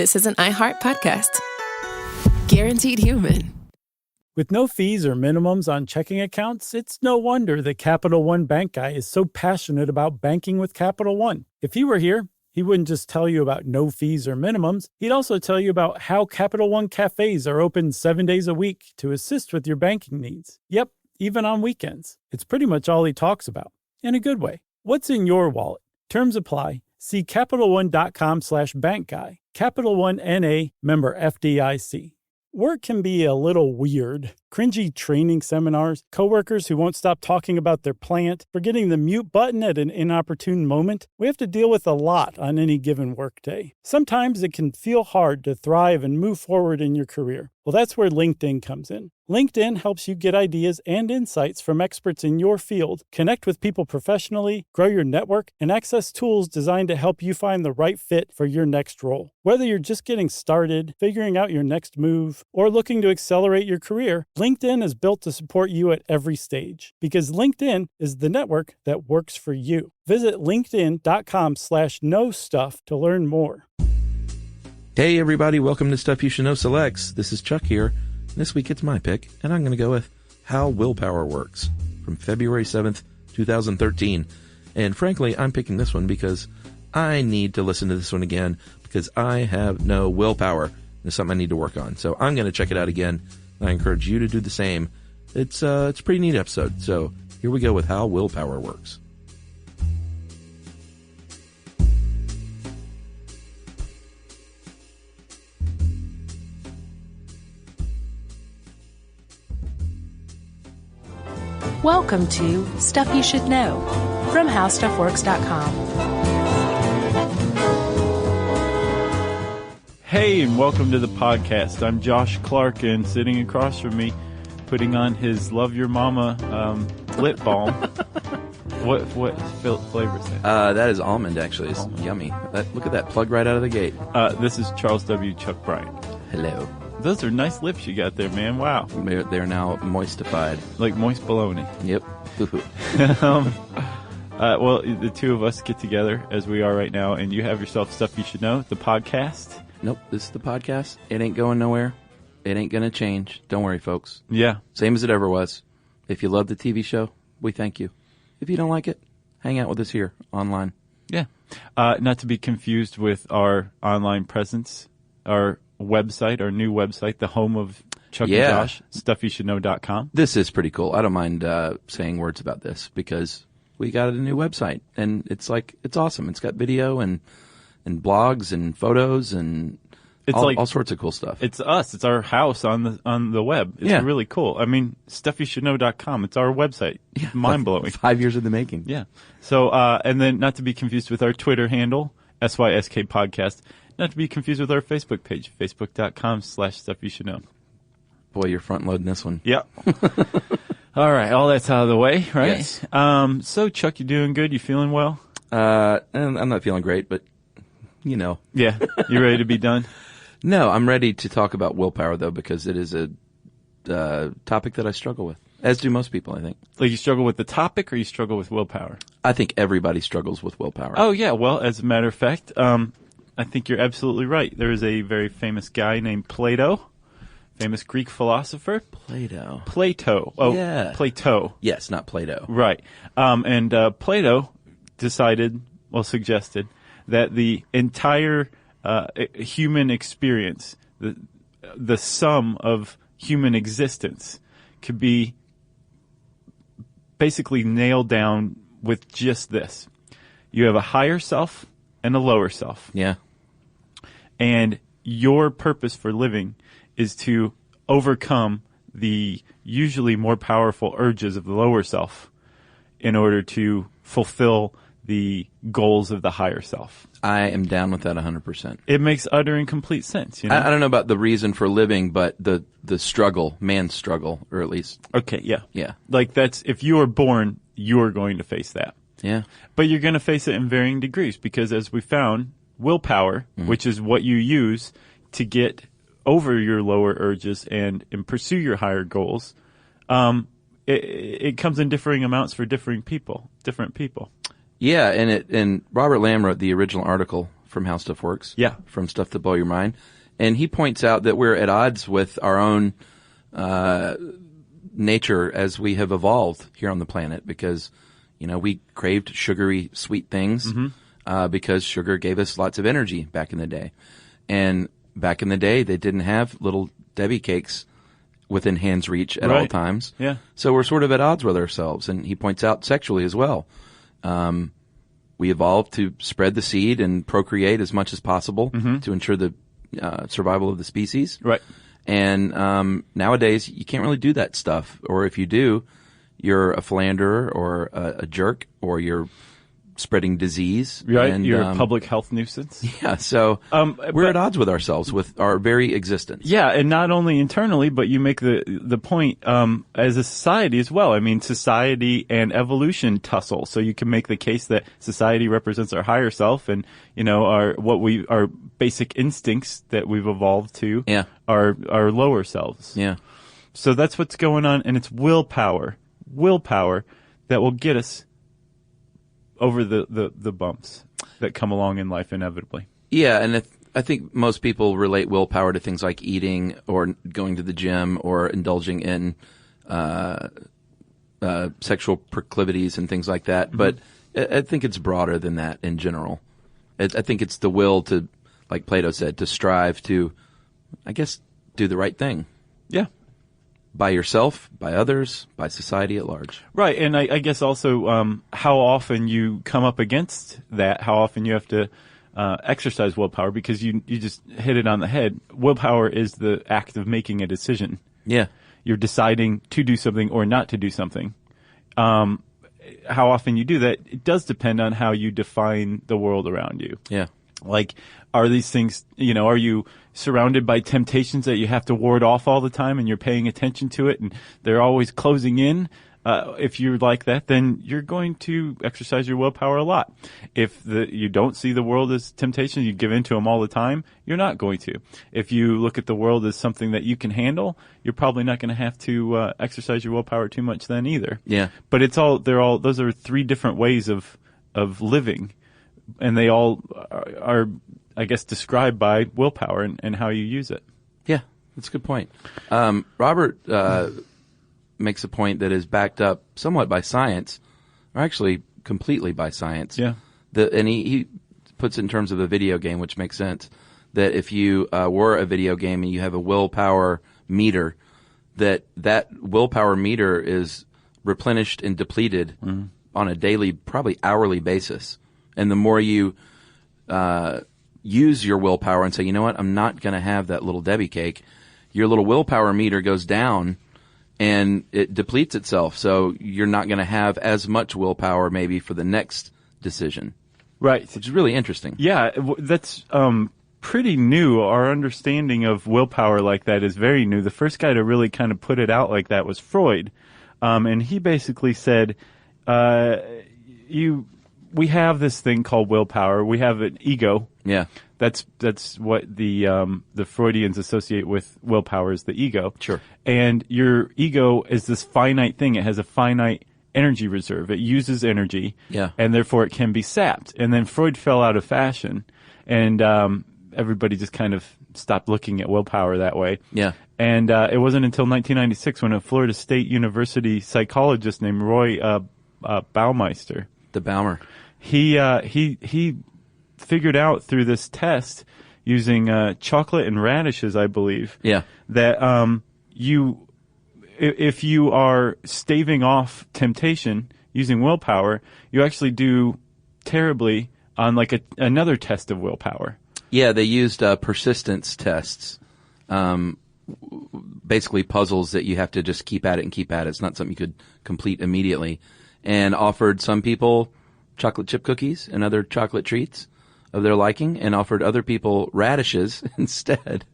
this is an iHeart podcast. Guaranteed human. With no fees or minimums on checking accounts, it's no wonder that Capital One Bank Guy is so passionate about banking with Capital One. If he were here, he wouldn't just tell you about no fees or minimums. He'd also tell you about how Capital One cafes are open 7 days a week to assist with your banking needs. Yep, even on weekends. It's pretty much all he talks about, in a good way. What's in your wallet? Terms apply. See CapitalOne.com/bankguy. Capital One N.A., member FDIC. Work can be a little weird. Cringy training seminars, coworkers who won't stop talking about their plant, forgetting the mute button at an inopportune moment. We have to deal with a lot on any given workday. Sometimes it can feel hard to thrive and move forward in your career. Well, that's where LinkedIn comes in. LinkedIn helps you get ideas and insights from experts in your field, connect with people professionally, grow your network, and access tools designed to help you find the right fit for your next role. Whether you're just getting started, figuring out your next move, or looking to accelerate your career, LinkedIn is built to support you at every stage, because LinkedIn is the network that works for you. Visit linkedin.com/knowstuff to learn more. Hey everybody, welcome to Stuff You Should Know Selects. This is Chuck here. This week it's my pick, and I'm going to go with How Willpower Works from February 7th, 2013. And frankly, I'm picking this one because I need to listen to this one again because I have no willpower. It's something I need to work on. So I'm going to check it out again. I encourage you to do the same. It's a pretty neat episode. So here we go with How Willpower Works. Welcome to Stuff You Should Know from HowStuffWorks.com. Hey, and welcome to the podcast. I'm Josh Clark, and sitting across from me, putting on his Love Your Mama lip balm. What flavor is that? That is almond, actually. It's yummy. Look at that, plugged right out of the gate. This is Charles W. Chuck Bryant. Hello. Those are nice lips you got there, man. Wow. They're now moistified. Like moist bologna. Yep. Well, the two of us get together, as we are right now, and you have yourself Stuff You Should Know, the podcast. Nope, this is the podcast. It ain't going nowhere. It ain't going to change. Don't worry, folks. Yeah. Same as it ever was. If you love the TV show, we thank you. If you don't like it, hang out with us here online. Yeah. Not to be confused with our online presence, our website, our new website, the home of Chuck and Josh, StuffYouShouldKnow.com. This is pretty cool. I don't mind saying words about this because we got a new website, and it's awesome. It's got video and blogs and photos and all sorts of cool stuff. It's us. It's our house on the web. It's really cool. I mean, StuffYouShouldKnow.com. It's our website. Yeah, mind blowing. 5 years in the making. Yeah. So and then not to be confused with our Twitter handle, SYSK Podcast. Not to be confused with our Facebook page, Facebook.com/StuffYouShouldKnow. Boy, you're front loading this one. Yep. All right, all that's out of the way, right? Yes. So Chuck, you doing good? You feeling well? And I'm not feeling great, but you know. Yeah. You ready to be done? No, I'm ready to talk about willpower though, because it is a topic that I struggle with, as do most people, I think. Like you struggle with the topic, or you struggle with willpower? I think everybody struggles with willpower. Oh yeah. Well, as a matter of fact, I think you're absolutely right. There is a very famous guy named Plato, famous Greek philosopher. Plato. Oh, yeah. Plato. Yes, not Plato. Right. And Plato suggested that the entire human experience, the sum of human existence, could be basically nailed down with just this. You have a higher self and a lower self. Yeah. And your purpose for living is to overcome the usually more powerful urges of the lower self in order to fulfill the goals of the higher self. I am down with that 100%. It makes utter and complete sense. You know? I don't know about the reason for living, but the struggle, man's struggle, or at least. Okay, yeah. Yeah. Like that's, if you are born, you are going to face that. Yeah. But you're going to face it in varying degrees because as we found, willpower, which is what you use to get over your lower urges and pursue your higher goals, it comes in differing amounts for different people. Yeah, and Robert Lamb wrote the original article from How Stuff Works. Yeah. From Stuff That Blow Your Mind. And he points out that we're at odds with our own nature as we have evolved here on the planet because, we craved sugary, sweet things because sugar gave us lots of energy back in the day. And back in the day, they didn't have little Debbie cakes within hand's reach at all times. Yeah. So we're sort of at odds with ourselves. And he points out sexually as well. We evolved to spread the seed and procreate as much as possible to ensure the survival of the species. Right. And nowadays, you can't really do that stuff. Or if you do, you're a philanderer or a jerk or you're spreading disease. Right. And, you're a public health nuisance. Yeah. So we're at odds with ourselves, with our very existence. Yeah. And not only internally, but you make the point as a society as well. I mean, society and evolution tussle. So you can make the case that society represents our higher self and, our basic instincts that we've evolved to are our lower selves. Yeah. So that's what's going on. And it's willpower that will get us over the bumps that come along in life inevitably. Yeah, and I think most people relate willpower to things like eating or going to the gym or indulging in sexual proclivities and things like that. But I think it's broader than that in general. I think it's the will to, like Plato said, to strive to, I guess, do the right thing. Yeah. By yourself, by others, by society at large. Right, and I guess also how often you come up against that, how often you have to exercise willpower, because you just hit it on the head. Willpower is the act of making a decision. Yeah. You're deciding to do something or not to do something. How often you do that, it does depend on how you define the world around you. Yeah. Like, are these things, are you surrounded by temptations that you have to ward off all the time and you're paying attention to it and they're always closing in? If you're like that, then you're going to exercise your willpower a lot. If you don't see the world as temptation, you give in to them all the time, you're not going to. If you look at the world as something that you can handle, you're probably not going to have to exercise your willpower too much then either. Yeah. But those are three different ways of living, and they all are, I guess, described by willpower and how you use it. Yeah, that's a good point. Robert makes a point that is backed up somewhat by science, or actually completely by science. Yeah. And he puts it in terms of a video game, which makes sense, that if you were a video game and you have a willpower meter, that willpower meter is replenished and depleted on a daily, probably hourly basis. And the more you use your willpower and say, you know what, I'm not going to have that little Debbie cake, your little willpower meter goes down and it depletes itself. So you're not going to have as much willpower maybe for the next decision. Right. Which is really interesting. Yeah, that's pretty new. Our understanding of willpower like that is very new. The first guy to really kind of put it out like that was Freud. And he basically said, we have this thing called willpower. We have an ego. Yeah. That's what the Freudians associate with willpower, is the ego. Sure. And your ego is this finite thing. It has a finite energy reserve. It uses energy. Yeah. And therefore it can be sapped. And then Freud fell out of fashion, and everybody just kind of stopped looking at willpower that way. Yeah. And it wasn't until 1996 when a Florida State University psychologist named Roy Baumeister, the Baumer, he figured out through this test using chocolate and radishes, I believe, that if you are staving off temptation using willpower, you actually do terribly on like another test of willpower. Yeah, they used persistence tests, basically puzzles that you have to just keep at it and keep at it. It's not something you could complete immediately, and offered some people chocolate chip cookies and other chocolate treats of their liking, and offered other people radishes instead,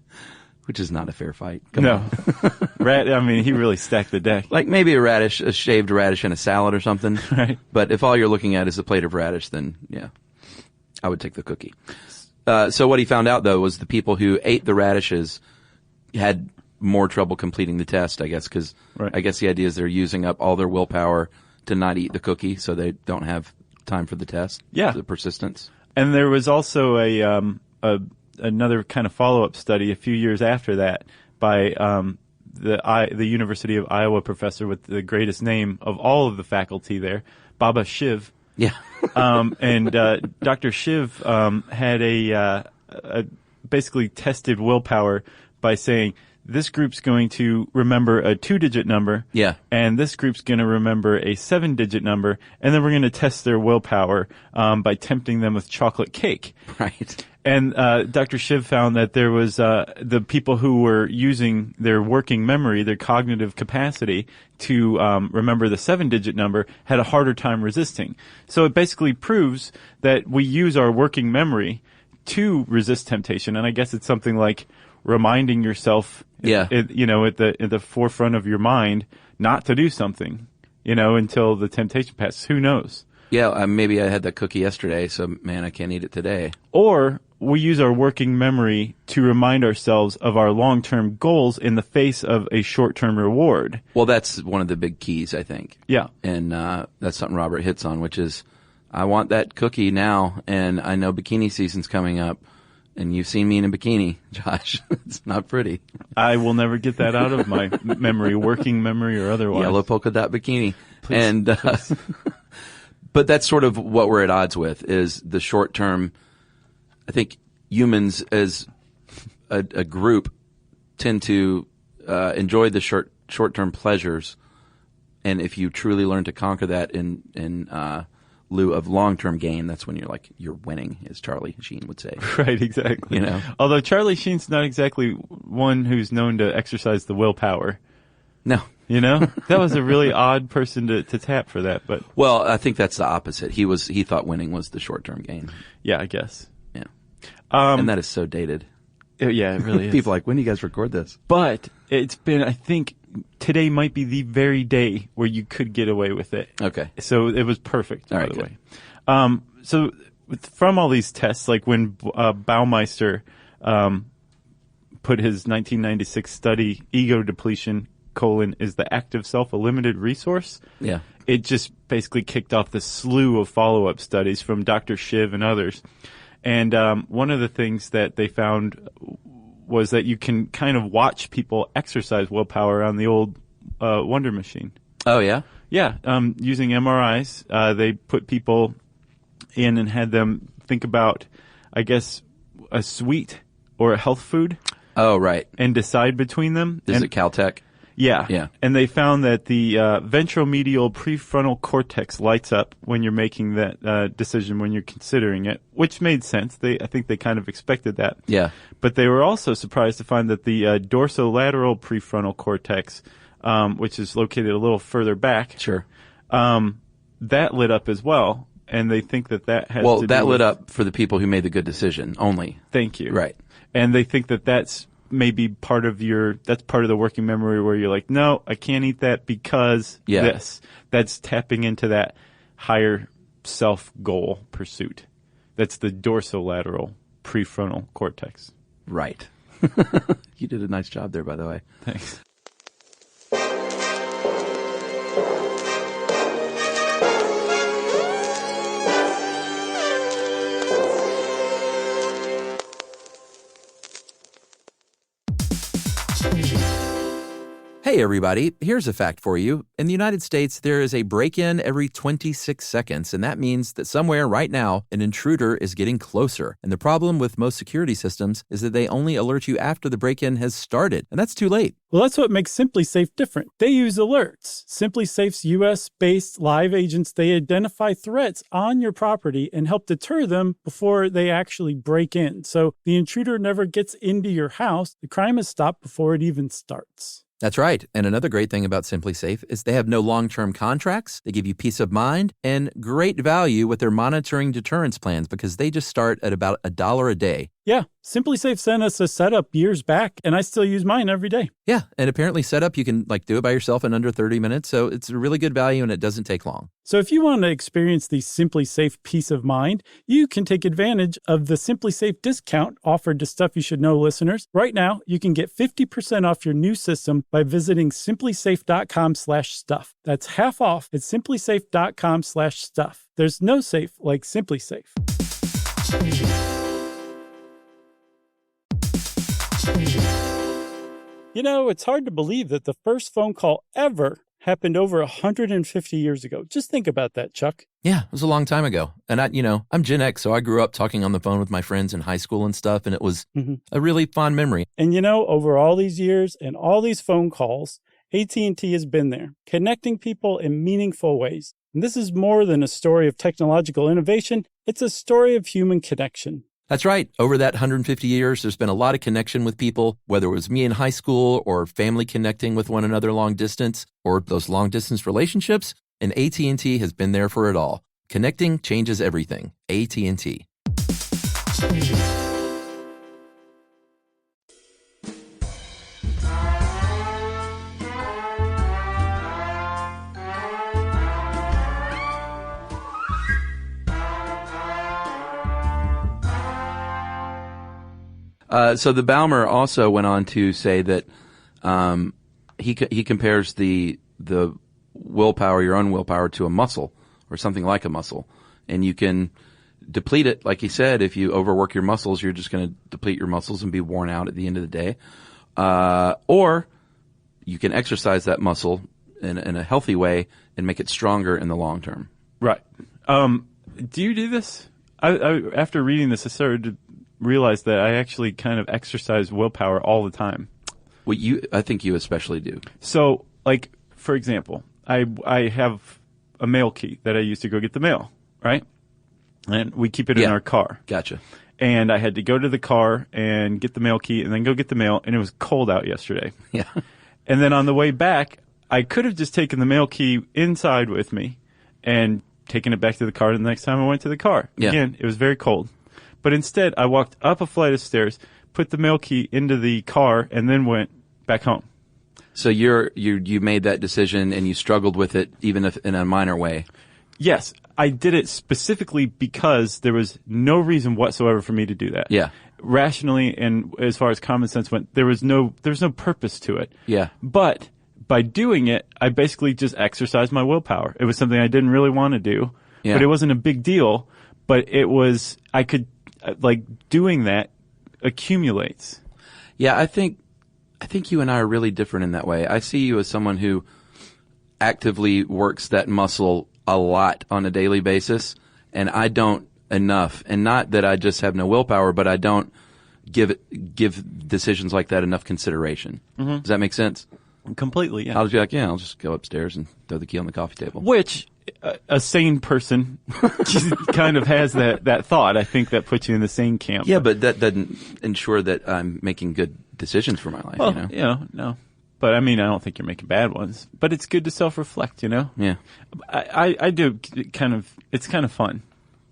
which is not a fair fight. No. I mean, he really stacked the deck. Like maybe a shaved radish in a salad or something. Right. But if all you're looking at is a plate of radish, then yeah, I would take the cookie. So what he found out, though, was the people who ate the radishes had more trouble completing the test, I guess, because I guess the idea is they're using up all their willpower to not eat the cookie, so they don't have time for the test. Yeah. The persistence. And there was also another kind of follow-up study a few years after that by the University of Iowa professor with the greatest name of all of the faculty there, Baba Shiv. Yeah. And Dr. Shiv had basically tested willpower by saying this group's going to remember a 2-digit number, and this group's going to remember a 7-digit number, and then we're going to test their willpower by tempting them with chocolate cake. Right. And Dr. Shiv found that there was the people who were using their working memory, their cognitive capacity to remember the 7-digit number had a harder time resisting. So it basically proves that we use our working memory to resist temptation. And I guess it's something like reminding yourself, at the forefront of your mind, not to do something, until the temptation passes. Who knows? Yeah, maybe I had that cookie yesterday, so man, I can't eat it today. Or we use our working memory to remind ourselves of our long-term goals in the face of a short-term reward. Well, that's one of the big keys, I think. Yeah. And that's something Robert hits on, which is, I want that cookie now, and I know bikini season's coming up. And you've seen me in a bikini, Josh. It's not pretty. I will never get that out of my memory, working memory or otherwise. Yellow polka dot bikini. Please, please. But that's sort of what we're at odds with, is the short term. I think humans as a group tend to enjoy the short term pleasures. And if you truly learn to conquer that in lieu of long-term gain, that's when you're winning, as Charlie Sheen would say. Right, exactly. Although Charlie Sheen's not exactly one who's known to exercise the willpower. No. That was a really odd person to tap for that, but. Well, I think that's the opposite. He thought winning was the short-term gain. Yeah, I guess. Yeah. And that is so dated. Yeah, it really is. People are like, when do you guys record this? But it's been, I think, today might be the very day where you could get away with it. Okay. So it was perfect, all by right, the way. So from all these tests, like when Baumeister put his 1996 study, Ego Depletion, is the active self a limited resource? Yeah. It just basically kicked off the slew of follow-up studies from Dr. Shiv and others. And one of the things that they found was that you can kind of watch people exercise willpower on the old Wonder Machine. Oh, yeah? Yeah. Using MRIs, they put people in and had them think about, I guess, a sweet or a health food. Oh, right. And decide between them. Is it Caltech? Yeah. Yeah. And they found that the ventromedial prefrontal cortex lights up when you're making that decision, when you're considering it, which made sense. I think they kind of expected that. Yeah. But they were also surprised to find that the dorsolateral prefrontal cortex, which is located a little further back, sure, that lit up as well. And they think that has to do with... Well, that lit up for the people who made the good decision only. Thank you. Right. And they think that that's maybe part of the working memory where you're like, no, I can't eat that because this. That's tapping into that higher self goal pursuit. That's the dorsolateral prefrontal cortex. Right. You did a nice job there, by the way. Thanks. Hey everybody, here's a fact for you. In the United States, there is a break-in every 26 seconds, and that means that somewhere right now, an intruder is getting closer. And the problem with most security systems is that they only alert you after the break-in has started, and that's too late. Well, that's what makes SimpliSafe different. They use alerts. SimpliSafe's U.S.-based live agents, they identify threats on your property and help deter them before they actually break in. So the intruder never gets into your house. The crime is stopped before it even starts. That's right. And another great thing about SimpliSafe is they have no long-term contracts. They give you peace of mind and great value with their monitoring deterrence plans because they just start at about $1 a day. Yeah, SimpliSafe sent us a setup years back, and I still use mine every day. Yeah, and apparently setup, you can do it by yourself in under 30 minutes, so it's a really good value and it doesn't take long. So if you want to experience the SimpliSafe peace of mind, you can take advantage of the SimpliSafe discount offered to Stuff You Should Know listeners. Right now, you can get 50% off your new system by visiting simplisafe.com/stuff. That's half off at simplisafe.com/stuff. There's no safe like SimpliSafe. You know, it's hard to believe that the first phone call ever happened over 150 years ago. Just think about that, Chuck. Yeah, it was a long time ago. And I'm Gen X, so I grew up talking on the phone with my friends in high school and stuff, and it was a really fond memory. And over all these years and all these phone calls, AT&T has been there, connecting people in meaningful ways. And this is more than a story of technological innovation. It's a story of human connection. That's right. Over that 150 years, there's been a lot of connection with people, whether it was me in high school or family connecting with one another long distance or those long distance relationships. And AT&T has been there for it all. Connecting changes everything. AT&T. So the Baumer also went on to say that he compares the willpower, your own willpower, to a muscle or something like a muscle, and you can deplete it. Like he said, if you overwork your muscles, you're just going to deplete your muscles and be worn out at the end of the day. Or you can exercise that muscle in a healthy way and make it stronger in the long term. Right. Do you do this? I after reading this, I started to realize that I actually kind of exercise willpower all the time. Well, I think you especially do. So, like, for example, I have a mail key that I use to go get the mail, right? And we keep it in our car. Gotcha. And I had to go to the car and get the mail key and then go get the mail, and it was cold out yesterday. Yeah. And then on the way back, I could have just taken the mail key inside with me and taken it back to the car the next time I went to the car. Yeah. Again, it was very cold. But instead, I walked up a flight of stairs, put the mail key into the car, and then went back home. So you made that decision and you struggled with it, even if in a minor way. Yes, I did it specifically because there was no reason whatsoever for me to do that. Yeah. Rationally, and as far as common sense went, there was no purpose to it. Yeah. But by doing it, I basically just exercised my willpower. It was something I didn't really want to do, but it wasn't a big deal. But it was, doing that accumulates. Yeah, I think you and I are really different in that way. I see you as someone who actively works that muscle a lot on a daily basis, and I don't enough. And not that I just have no willpower, but I don't give decisions like that enough consideration. Mm-hmm. Does that make sense? Completely, yeah. I'll just be like, I'll just go upstairs and throw the key on the coffee table. Which a sane person kind of has that thought. I think that puts you in the sane camp. Yeah, but that doesn't ensure that I'm making good decisions for my life, Well, no. But I mean, I don't think you're making bad ones. But it's good to self-reflect, Yeah. I do it's kind of fun,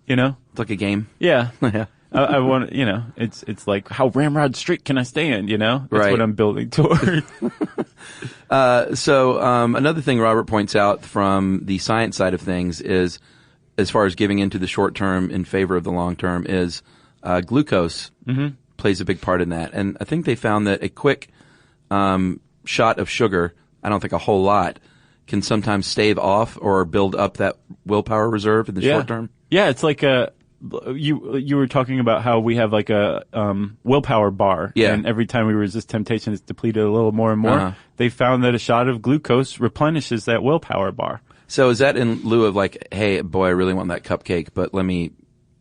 It's like a game. Yeah. Yeah. I want, it's like, how ramrod straight can I stand, That's Right. what I'm building toward. So another thing Robert points out from the science side of things is, as far as giving into the short term in favor of the long term, is glucose plays a big part in that. And I think they found that a quick shot of sugar, I don't think a whole lot, can sometimes stave off or build up that willpower reserve in the short term. Yeah, it's like you were talking about how we have like a willpower bar, and every time we resist temptation, it's depleted a little more and more. Uh-huh. They found that a shot of glucose replenishes that willpower bar. So is that in lieu of like, hey, boy, I really want that cupcake, but let me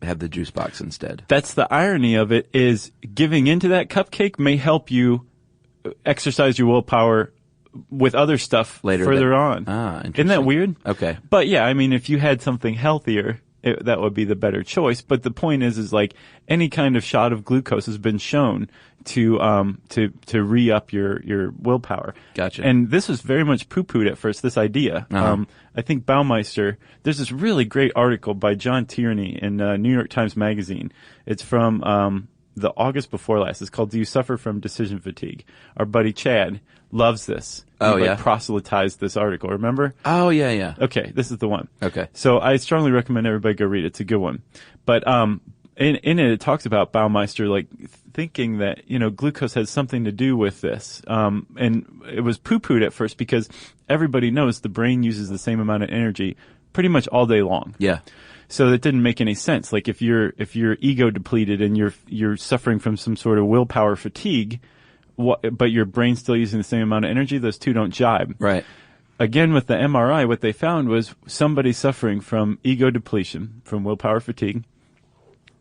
have the juice box instead? That's the irony of it, is giving into that cupcake may help you exercise your willpower with other stuff further on. Interesting. Isn't that weird? Okay. But yeah, I mean, if you had something healthier, that would be the better choice. But the point is like any kind of shot of glucose has been shown to re-up your willpower. Gotcha. And this was very much poo-pooed at first, this idea. Uh-huh. I think Baumeister, there's this really great article by John Tierney in New York Times Magazine. It's from the August before last. It's called "Do You Suffer from Decision Fatigue?" Our buddy Chad loves this. Oh, He yeah? proselytized this article, remember? Oh, yeah. Okay, this is the one. Okay. So I strongly recommend everybody go read it. It's a good one. But in it talks about Baumeister like thinking that, glucose has something to do with this. And it was poo-pooed at first because everybody knows the brain uses the same amount of energy pretty much all day long. Yeah. So that didn't make any sense. Like if you're ego depleted and you're suffering from some sort of willpower fatigue, but your brain's still using the same amount of energy, those two don't jibe. Right. Again, with the MRI, what they found was somebody suffering from ego depletion, from willpower fatigue,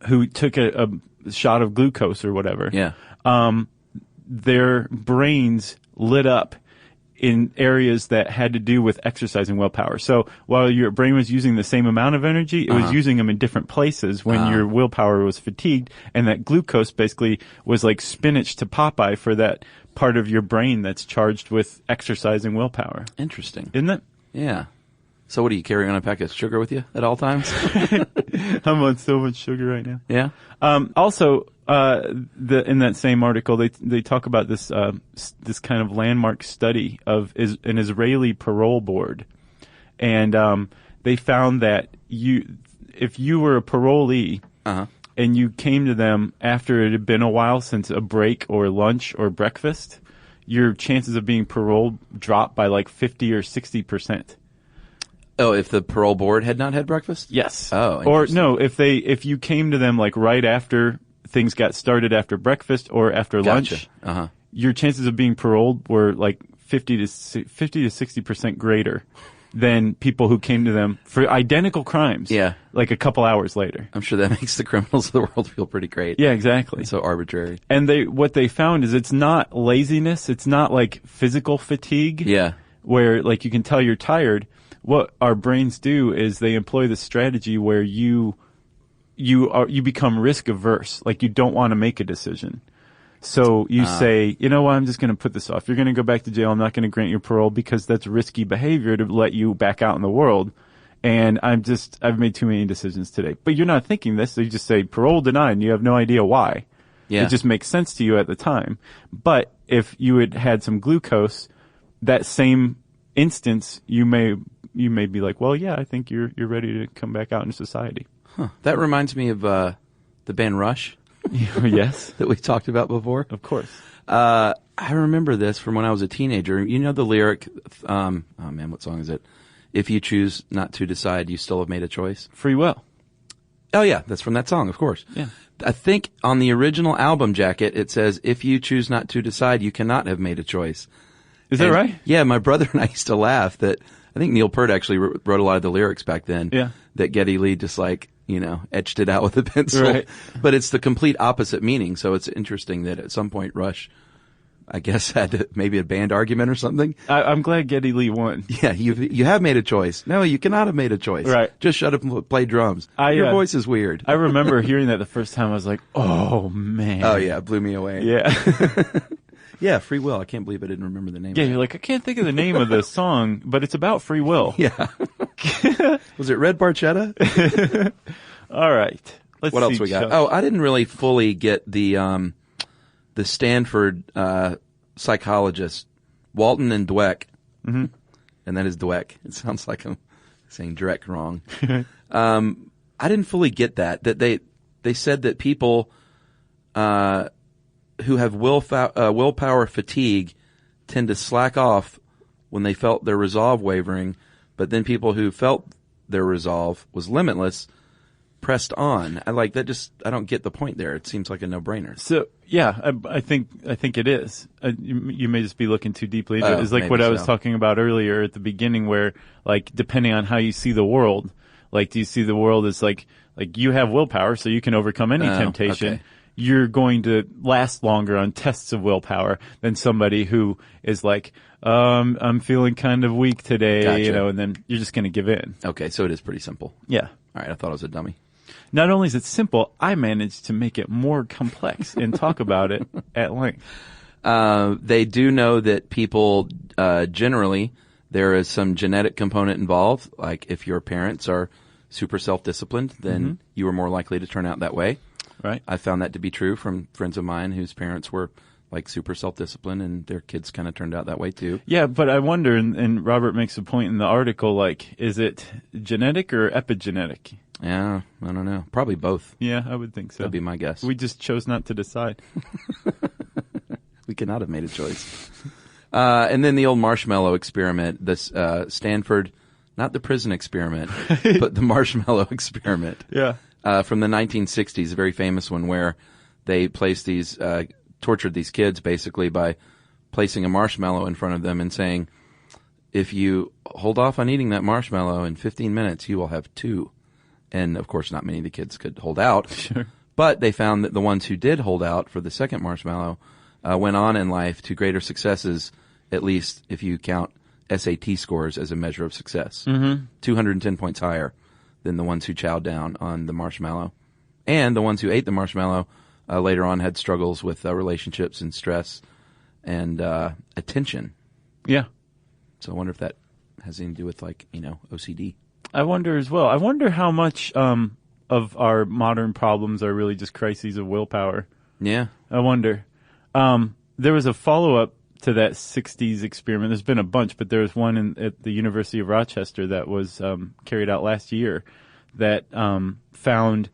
who took a shot of glucose or whatever. Yeah. Their brains lit up in areas that had to do with exercising willpower. So while your brain was using the same amount of energy, it was using them in different places when your willpower was fatigued, and that glucose basically was like spinach to Popeye for that part of your brain that's charged with exercising willpower. Interesting. Isn't it? Yeah. So what, do you carry on a pack of sugar with you at all times? I'm on so much sugar right now. Yeah. Also, in that same article, they talk about this kind of landmark study of an Israeli parole board, and they found that if you were a parolee and you came to them after it had been a while since a break or lunch or breakfast, your chances of being paroled dropped by like 50 or 60%. Oh, if the parole board had not had breakfast? Yes. Oh, or no, if you came to them like right after things got started after breakfast or after lunch, your chances of being paroled were like 50 to 60% greater than people who came to them for identical crimes. Yeah. Like a couple hours later. I'm sure that makes the criminals of the world feel pretty great. Yeah, exactly. It's so arbitrary. And what they found is it's not laziness. It's not like physical fatigue. Yeah. Where like you can tell you're tired. What our brains do is they employ the strategy where you become risk averse. Like you don't want to make a decision. So you say, you know what, I'm just going to put this off. You're going to go back to jail. I'm not going to grant you parole because that's risky behavior to let you back out in the world. And I've made too many decisions today. But you're not thinking this. So you just say parole denied and you have no idea why. Yeah. It just makes sense to you at the time. But if you had some glucose, that same instance, you may be like, well, yeah, I think you're ready to come back out into society. Huh. That reminds me of the band Rush. Yes. That we talked about before. Of course. I remember this from when I was a teenager. You know the lyric, oh man, what song is it? If you choose not to decide, you still have made a choice. Free will. Oh yeah, that's from that song, of course. Yeah. I think on the original album jacket, it says, if you choose not to decide, you cannot have made a choice. Is that right? Yeah, my brother and I used to laugh that, I think Neil Peart actually wrote a lot of the lyrics back then. Yeah. That Geddy Lee just etched it out with a pencil. Right. But it's the complete opposite meaning. So it's interesting that at some point Rush, I guess, had maybe a band argument or something. I'm glad Geddy Lee won. Yeah, you have made a choice. No, you cannot have made a choice. Right. Just shut up and play drums. Your voice is weird. I remember hearing that the first time. I was like, oh, man. Oh, yeah, it blew me away. Yeah. Yeah, Free Will. I can't believe I didn't remember the name. Yeah, of it. you're like, I can't think of the name of the song, but it's about free will. Yeah. Was it Red Barchetta? All right. Let's What see, else we got? Chuck. Oh, I didn't really fully get the Stanford psychologist, Walton and Dweck. Mm-hmm. And that is Dweck. It sounds like I'm saying Drek wrong. I didn't fully get that they said that people who have willpower fatigue tend to slack off when they felt their resolve wavering, but then people who felt their resolve was limitless pressed on. I don't get the point there. It seems like a no-brainer. So yeah, I think it is. You may just be looking too deeply into it. It's like what I was talking about earlier at the beginning, where like depending on how you see the world, like do you see the world as like you have willpower, so you can overcome any temptation. Okay. You're going to last longer on tests of willpower than somebody who is like, I'm feeling kind of weak today, Gotcha. and then you're just going to give in. Okay, so it is pretty simple. Yeah. All right, I thought I was a dummy. Not only is it simple, I managed to make it more complex and talk about it at length. They do know that people, generally, there is some genetic component involved. Like if your parents are super self-disciplined, then you are more likely to turn out that way. Right. I found that to be true from friends of mine whose parents were like super self-disciplined and their kids kind of turned out that way too. Yeah, but I wonder, and Robert makes a point in the article, like, is it genetic or epigenetic? Yeah, I don't know. Probably both. Yeah, I would think so. That'd be my guess. We just chose not to decide. We could not have made a choice. And then the old marshmallow experiment, this Stanford not the prison experiment, but the marshmallow experiment. Yeah. From the 1960s, a very famous one where they placed these, tortured these kids basically by placing a marshmallow in front of them and saying, if you hold off on eating that marshmallow in 15 minutes, you will have 2. And of course, not many of the kids could hold out. Sure. But they found that the ones who did hold out for the second marshmallow went on in life to greater successes, at least if you count SAT scores as a measure of success. 210 points higher than the ones who chowed down on the marshmallow. And the ones who ate the marshmallow later on had struggles with relationships and stress and attention. Yeah. So I wonder if that has anything to do with, like, OCD. I wonder as well. I wonder how much of our modern problems are really just crises of willpower. Yeah. I wonder. There was a follow-up to that 60s experiment. There's been a bunch, but there was one at the University of Rochester that was carried out last year that found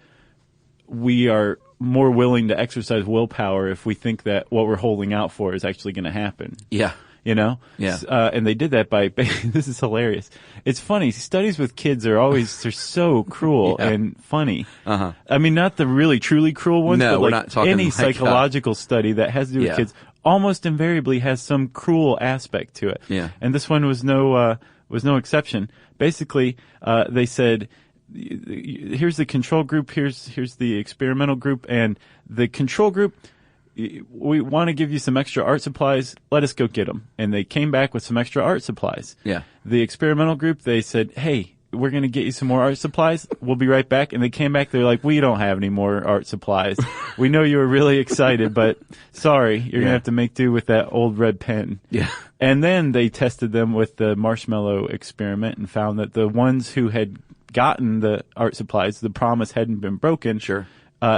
we are more willing to exercise willpower if we think that what we're holding out for is actually going to happen. Yeah. Yeah. And they did that by, this is hilarious. It's funny. Studies with kids they're so cruel and funny. Uh-huh. I mean, not the really truly cruel ones, No, but we're not talking any like, psychological study that has to do with kids almost invariably has some cruel aspect to it. Yeah. And this one was no exception. Basically, they said, here's the control group, here's the experimental group, and the control group, we want to give you some extra art supplies. Let us go get them. And they came back with some extra art supplies. Yeah. The experimental group, they said, hey, we're going to get you some more art supplies. We'll be right back. And they came back. They're like, we don't have any more art supplies. We know you were really excited, but sorry, you're going to have to make do with that old red pen. Yeah. And then they tested them with the marshmallow experiment and found that the ones who had gotten the art supplies, the promise hadn't been broken. Sure.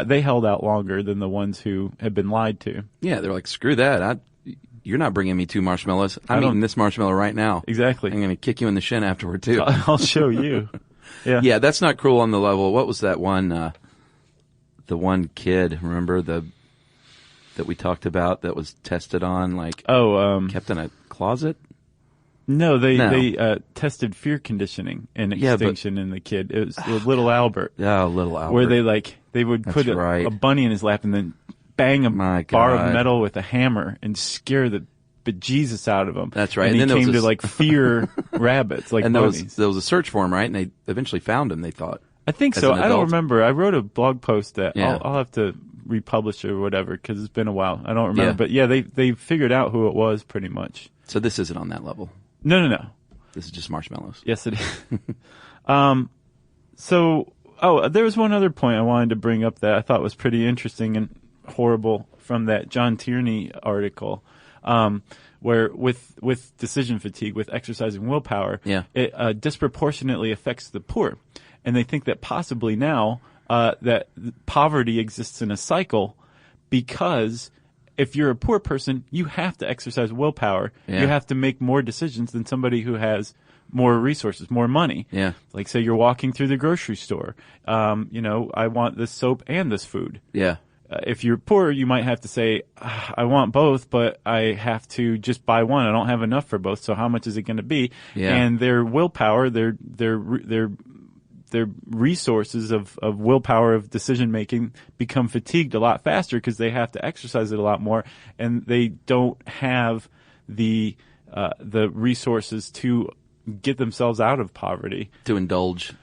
They held out longer than the ones who had been lied to. Yeah, they're like, screw that. You're not bringing me 2 marshmallows. I'm eating this marshmallow right now. Exactly. I'm going to kick you in the shin afterward, too. I'll show you. Yeah. Yeah, that's not cruel on the level. What was that one, the one kid, remember, that we talked about that was tested on, like, kept in a closet? No, they tested fear conditioning and extinction in the kid. It was little Albert. Yeah, little Albert. Where they would put a bunny in his lap and then bang a bar of metal with a hammer and scare the bejesus out of him. That's right. And, then he came to like fear rabbits, like bunnies. There was a search for him, right? And they eventually found him, they thought. I think so. I don't remember. I wrote a blog post that I'll have to republish it or whatever because it's been a while. I don't remember. Yeah. But yeah, they figured out who it was pretty much. So this isn't on that level. No. This is just marshmallows. Yes, it is. There was one other point I wanted to bring up that I thought was pretty interesting and horrible from that John Tierney article, where with decision fatigue, with exercising willpower, it disproportionately affects the poor. And they think that possibly now that poverty exists in a cycle because if you're a poor person, you have to exercise willpower. Yeah. You have to make more decisions than somebody who has more resources, more money. Yeah. Like say you're walking through the grocery store. I want this soap and this food. Yeah. If you're poor, you might have to say, I want both, but I have to just buy one. I don't have enough for both. So how much is it going to be? Yeah. And their willpower, their resources of willpower, of decision making become fatigued a lot faster because they have to exercise it a lot more, and they don't have the resources to get themselves out of poverty, to indulge,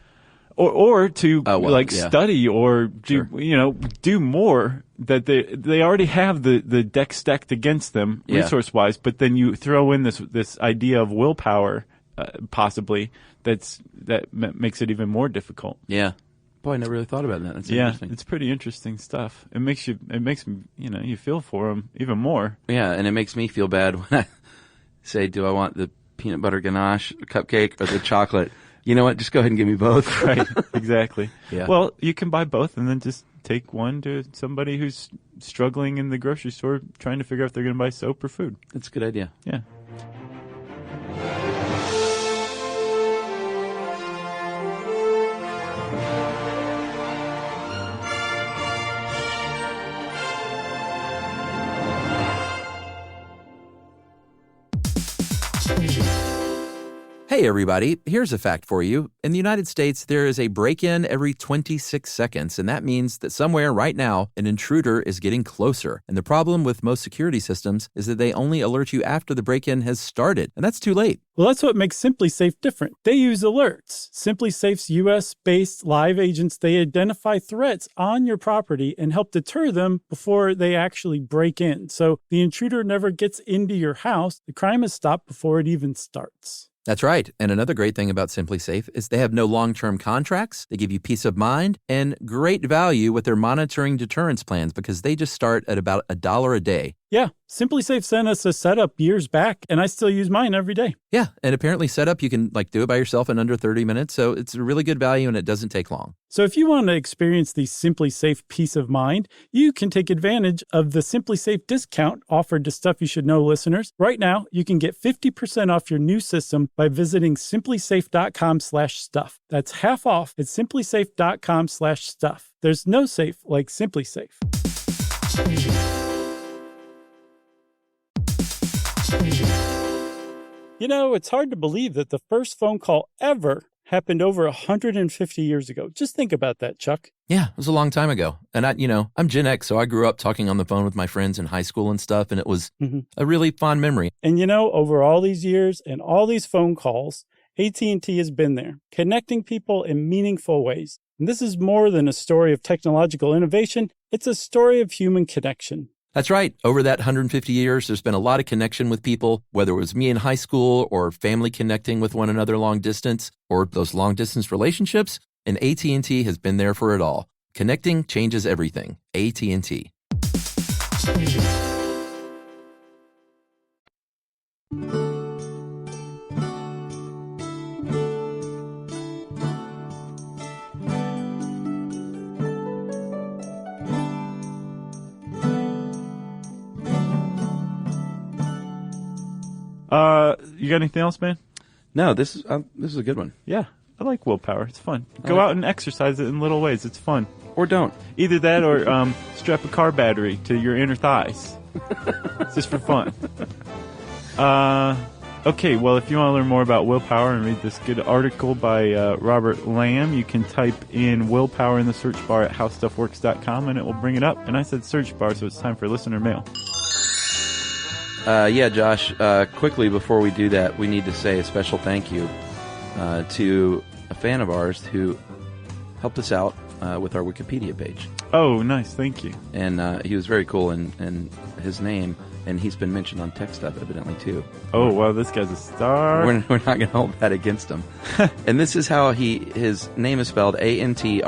or to study or Sure. do more that they already have the deck stacked against them resource wise, but then you throw in this idea of willpower possibly that makes it even more difficult. Yeah. Boy, I never really thought about that. That's interesting. It's pretty interesting stuff. It makes you feel for them even more. Yeah, and it makes me feel bad when I say, do I want the peanut butter ganache cupcake or the chocolate? You know what? Just go ahead and give me both. Right. Exactly. Yeah. Well, you can buy both and then just take one to somebody who's struggling in the grocery store trying to figure out if they're going to buy soap or food. That's a good idea. Yeah. Hey Hey, everybody. Here's a fact for you. In the United States, there is a break-in every 26 seconds, and that means that somewhere right now, an intruder is getting closer. And the problem with most security systems is that they only alert you after the break-in has started, and that's too late. Well, that's what makes SimpliSafe different. They use alerts. SimpliSafe's U.S.-based live agents, they identify threats on your property and help deter them before they actually break in. So the intruder never gets into your house. The crime is stopped before it even starts. That's right. And another great thing about SimpliSafe is they have no long-term contracts. They give you peace of mind and great value with their monitoring deterrence plans because they just start at about $1 a day. Yeah, SimpliSafe sent us a setup years back, and I still use mine every day. Yeah, and apparently setup, you can do it by yourself in under 30 minutes, so it's a really good value and it doesn't take long. So if you want to experience the SimpliSafe peace of mind, you can take advantage of the SimpliSafe discount offered to Stuff You Should Know listeners. Right now, you can get 50% off your new system by visiting simplisafe.com/stuff. That's half off at simplisafe.com/stuff. There's no safe like SimpliSafe. You know, it's hard to believe that the first phone call ever happened over 150 years ago. Just think about that, Chuck. Yeah, it was a long time ago. And I'm Gen X, so I grew up talking on the phone with my friends in high school and stuff, and it was a really fond memory. And over all these years and all these phone calls, AT&T has been there, connecting people in meaningful ways. And this is more than a story of technological innovation. It's a story of human connection. That's right. Over that 150 years, there's been a lot of connection with people, whether it was me in high school or family connecting with one another long distance or those long distance relationships. And AT&T has been there for it all. Connecting changes everything. AT&T. You got anything else, man? No, this is a good one. Yeah, I like Willpower. It's fun. Go out and exercise it in little ways. It's fun. Or don't. Either that or strap a car battery to your inner thighs. It's just for fun. Okay, well, if you want to learn more about Willpower and read this good article by Robert Lamb, you can type in Willpower in the search bar at howstuffworks.com and it will bring it up. And I said search bar, so it's time for listener mail. Yeah, Josh, quickly before we do that, we need to say a special thank you to a fan of ours who helped us out with our Wikipedia page. Oh, nice. Thank you. And he was very cool, and his name, and he's been mentioned on Tech Stuff, evidently, too. Oh, wow, this guy's a star. We're not going to hold that against him. And this is how his name is spelled, Antriksh,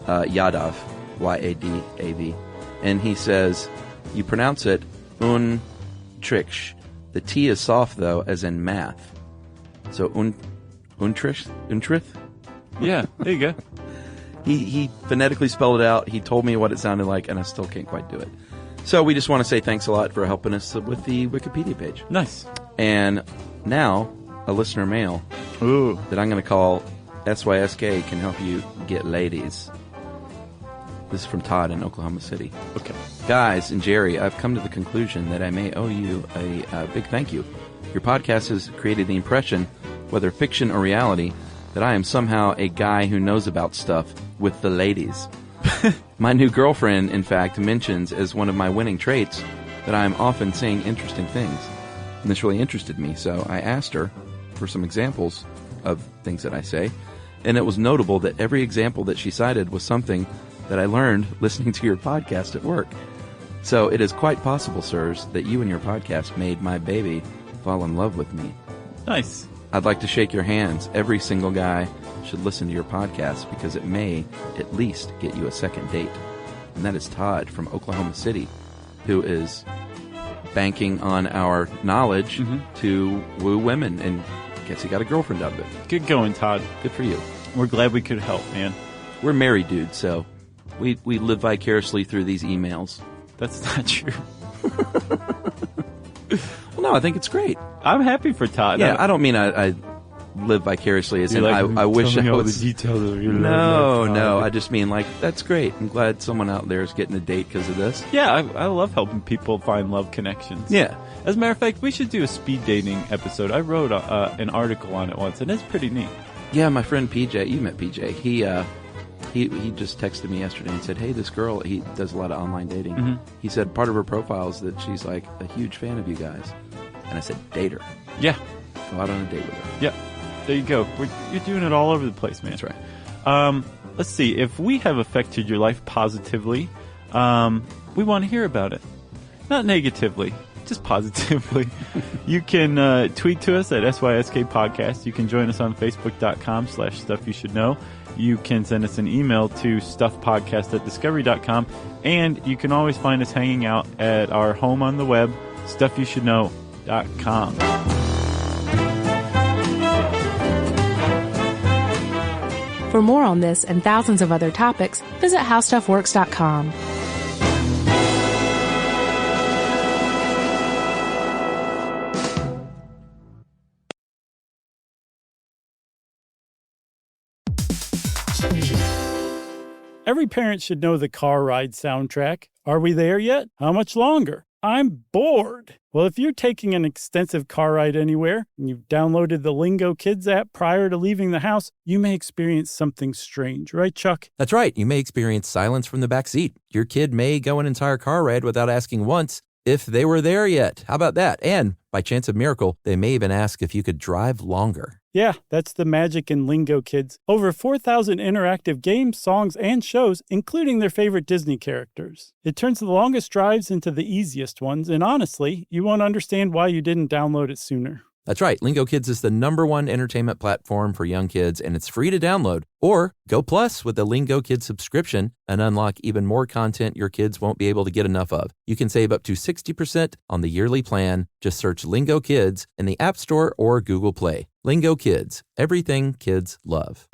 Yadav, Yadav. And he says, you pronounce it Untriksh. The T is soft, though, as in math. So Untrith? Yeah, there you go. He phonetically spelled it out. He told me what it sounded like, and I still can't quite do it. So we just want to say thanks a lot for helping us with the Wikipedia page. Nice. And now, a listener mail that I'm going to call SYSK can help you get ladies. This is from Todd in Oklahoma City. Okay. Guys and Jerry, I've come to the conclusion that I may owe you a big thank you. Your podcast has created the impression, whether fiction or reality, that I am somehow a guy who knows about stuff with the ladies. My new girlfriend, in fact, mentions as one of my winning traits that I am often saying interesting things. And this really interested me, so I asked her for some examples of things that I say, and it was notable that every example that she cited was something that I learned listening to your podcast at work. So it is quite possible, sirs, that you and your podcast made my baby fall in love with me. Nice. I'd like to shake your hands. Every single guy should listen to your podcast because it may at least get you a second date. And that is Todd from Oklahoma City, who is banking on our knowledge to woo women, and guess he got a girlfriend out of it. Good going, Todd. Good for you. We're glad we could help, man. We're married dudes, so we live vicariously through these emails. That's not true. Well, no, I think it's great. I'm happy for Todd. Yeah, I don't mean I live vicariously as You're in like, I wish tell me I all was. the details of your No, life. no. I just mean like that's great. I'm glad someone out there is getting a date because of this. Yeah, I love helping people find love connections. Yeah. As a matter of fact, we should do a speed dating episode. I wrote an article on it once, and it's pretty neat. Yeah, my friend PJ, you met PJ. He just texted me yesterday and said, "Hey, this girl, he does a lot of online dating. Mm-hmm. He said part of her profile is that she's like a huge fan of you guys." And I said, "Date her. Yeah, Go out on a date with her." yeah. There you go. You're doing it all over the place, man. That's right. Let's see. If we have affected your life positively, we want to hear about it. Not negatively, just positively. You can tweet to us at SYSK Podcast. You can join us on Facebook.com/StuffYouShouldKnow. You can send us an email to StuffPodcast@Discovery.com. And you can always find us hanging out at our home on the web, StuffYouShouldKnow.com. For more on this and thousands of other topics, visit HowStuffWorks.com. Every parent should know the car ride soundtrack. Are we there yet? How much longer? I'm bored. Well, if you're taking an extensive car ride anywhere and you've downloaded the Lingo Kids app prior to leaving the house, you may experience something strange, right, Chuck? That's right. You may experience silence from the back seat. Your kid may go an entire car ride without asking once if they were there yet. How about that? And by chance of miracle, they may even ask if you could drive longer. Yeah, that's the magic in Lingo Kids. Over 4,000 interactive games, songs, and shows, including their favorite Disney characters. It turns the longest drives into the easiest ones, and honestly, you won't understand why you didn't download it sooner. That's right. Lingo Kids is the #1 entertainment platform for young kids, and it's free to download. Or go plus with the Lingo Kids subscription and unlock even more content your kids won't be able to get enough of. You can save up to 60% on the yearly plan. Just search Lingo Kids in the App Store or Google Play. Lingo Kids, everything kids love.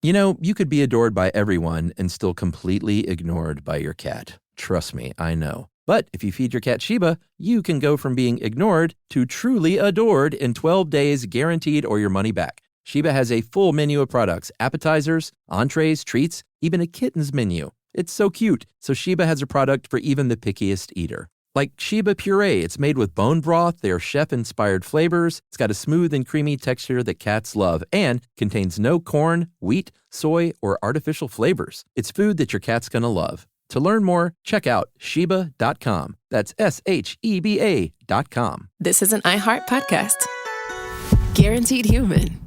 You know, you could be adored by everyone and still completely ignored by your cat. Trust me, I know. But if you feed your cat Sheba, you can go from being ignored to truly adored in 12 days guaranteed or your money back. Sheba has a full menu of products, appetizers, entrees, treats, even a kitten's menu. It's so cute, so Sheba has a product for even the pickiest eater. Like Sheba Puree, it's made with bone broth, they are chef-inspired flavors, it's got a smooth and creamy texture that cats love, and contains no corn, wheat, soy, or artificial flavors. It's food that your cat's gonna love. To learn more, check out Sheba.com. That's SHEBA.com. This is an iHeart podcast. Guaranteed human.